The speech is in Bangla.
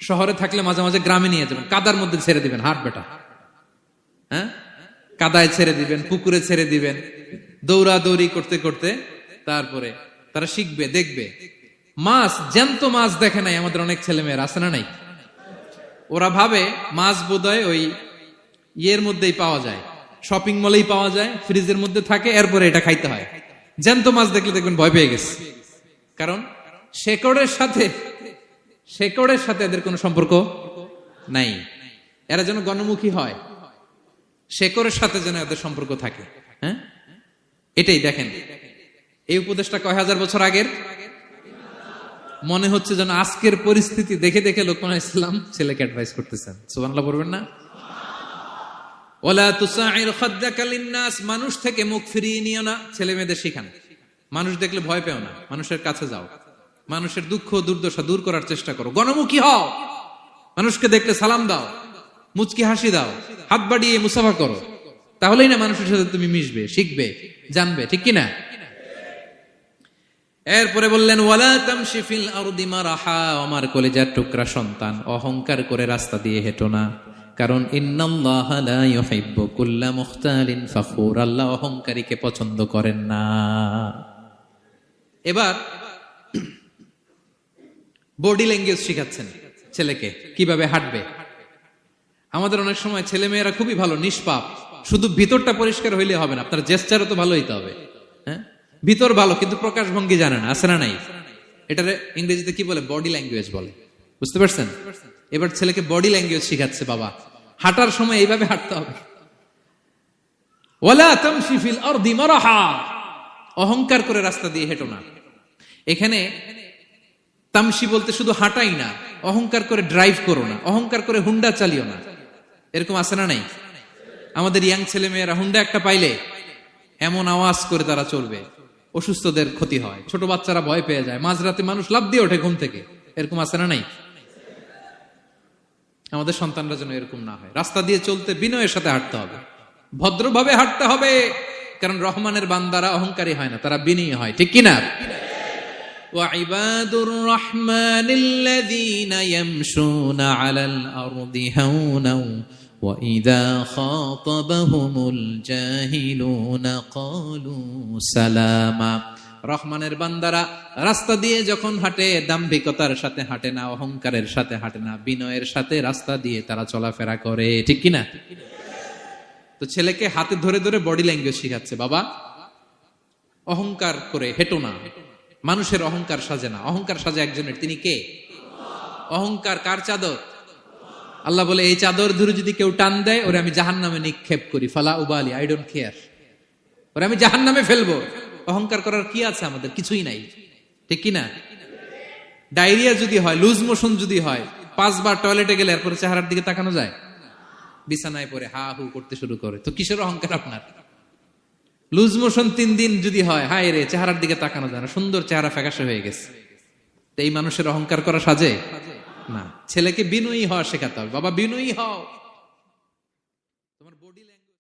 শহরে থাকলে মাঝে মাঝে গ্রামে নিয়ে যাবেন, কাদার মধ্যে ছেড়ে দিবেন, হাট বেটা, হ্যাঁ, কাদায় ছেড়ে দিবেন, পুকুরে ছেড়ে দিবেন, দৌড়াদৌড়ি করতে করতে তারপরে তারা শিখবে, দেখবে। মাছ, জ্যান্ত মাছ দেখে নাই আমাদের অনেক ছেলে মেয়ের, আছে না নাই? ওরা ভাবে মাছ বোধহয় ওই ইয়ের মধ্যেই পাওয়া যায়, শপিং মলেই পাওয়া যায়, ফ্রিজের মধ্যে থাকে, এরপরে এটা খাইতে হয়। জ্যান্ত মাছ দেখলে দেখবেন ভয় পেয়ে গেছে, কারণ শেকড়ের সাথে এদের কোনো সম্পর্ক নাই। এরা যেন গণমুখী হয়, শেকড়ের সাথে যেন এদের সম্পর্ক থাকে। হ্যাঁ, এটাই দেখেন, এই উপদেশটা কয় হাজার বছর আগের। মনে হচ্ছে যেন আজকের পরিস্থিতি দেখে দেখে লোকমান ইসলাম ছেলেকে অ্যাডভাইস করতেছেন। সুবহানাল্লাহ বলবেন না? ওয়ালা তুসাইর খাদ্দাকা লিন্নাস, মানুষ থেকে মুখ ফিরিয়ে নিও না, ছেলে মেয়েদের শিখান। মানুষ দেখলে ভয় পেও না, মানুষের কাছে যাও, মানুষের দুঃখ দুর্দশা দূর করার চেষ্টা করো, গণমুখী হও, মানুষকে দেখলে সালাম দাও, মুচকি হাসি দাও, হাত বাড়িয়ে মুসাফা করো, তাহলেই না মানুষের সাথে তুমি মিশবে, শিখবে, জানবে, ঠিক কিনা? এরপরে বললেন ওয়ালা তামশি ফিল আরদি মারাহা, আমার কলিজার টুকরা সন্তান, অহংকার করে রাস্তা দিয়ে হেঁটো না, কারণ ইন্নাল্লাহা লা ইউহিব্বু কুল্লা মুখতালিন ফাখুর, আল্লাহ অহংকারীকে পছন্দ করেন না। এবার বডি ল্যাঙ্গুয়েজ শিখাচ্ছেন ছেলেকে, কিভাবে হাঁটবে। আমাদের অনেক সময় ছেলে মেয়েরা খুবই ভালো, নিষ্পাপ, শুধু ভিতরটা পরিষ্কার হইলে হবে না, আপনার জেস্টারও তো ভালো হইতে হবে। হ্যাঁ, ভিতর ভালো কিন্তু প্রকাশ ভঙ্গি জানে না, আছে না নাই? এটারে ইংরেজিতে কি বলে? বডি ল্যাঙ্গুয়েজ বলে, বুঝতে পারছেন? এবার ছেলেকে বডি ল্যাঙ্গুয়েজ শিখাচ্ছে বাবা, হাঁটার সময় এইভাবে হাঁটতে হবে। ওয়ালা তামশি ফিল আরদি মারাহা, অহংকার করে রাস্তা দিয়ে হেঁটো না। এখানে তামশি বলতে শুধু হাঁটাই না, অহংকার করে ড্রাইভ করো না, অহংকার করে হুন্ডা চালিও না। এরকম আছে না নাই? আমাদের ইয়াং ছেলে মেয়েরা হুন্ডা একটা পাইলে এমন আওয়াজ করে তারা চলবে, অসুস্থদের ক্ষতি হয়, ছোট বাচ্চারা ভয় পেয়ে যায়, মাঝরাতে মানুষ লাফ দিয়ে ওঠে ঘুম থেকে। এরকম আছে না নাই? আমাদের সন্তানরা যেন এরকম না হয়। রাস্তা দিয়ে চলতে বিনয়ের সাথে হাঁটতে হবে, ভদ্রভাবে হাঁটতে হবে, কারণ রহমানের বান্দারা অহংকারী হয় না, তারা বিনয়ী হয়, ঠিক কিনা? وعباد الرحمن الذين يمشون على الأرض هونا وإذا خاطبهم الجاهلون قالوا سلاما, রহমানের বান্দারা রাস্তা দিয়ে যখন হাঁটে দাম্ভিকতার সাথে হাঁটে না, অহংকারের সাথে হাঁটে না, বিনয়ের সাথে রাস্তা দিয়ে তারা চলাফেরা করে, ঠিক কিনা? তো ছেলেকে হাতে ধরে ধরে বডি ল্যাঙ্গুয়েজ শিখাচ্ছে, বাবা অহংকার করে হেঁটো না, মানুষের অহংকার সাজে না, অহংকার সাজে একজনের, তিনি কে? অহংকার কার চাদর? আল্লাহ বলে এই চাদর ধরে যদি কেউ টান দেয় ওরে আমি জাহান্নামে নিক্ষেপ করি, ফালা উবালি, আই ডোন্ট কেয়ার, ওরে আমি জাহান্নামে ফেলবো। অহংকার করার কি আছে আমাদের? কিছুই নাই, ঠিক কিনা? ডায়রিয়া যদি হয়, লুজ মোশন যদি হয়, 5 বার টয়লেটে গেলে এরপরে চেহারার দিকে তাকানো যায়? বিছানায় পড়ে হা হু করতে শুরু করে, তো কিসের অহংকার আপনার? লুজ মোশন 3 দিন যদি হয়, হায় রে, চেহারার দিকে তাকানো যায় না, সুন্দর চেহারা ফ্যাকাশে হয়ে গেছে, তো এই মানুষের অহংকার করা সাজে না। ছেলেকে বিনয়ী হওয়া শেখাতে হবে, বাবা বিনয়ী হও,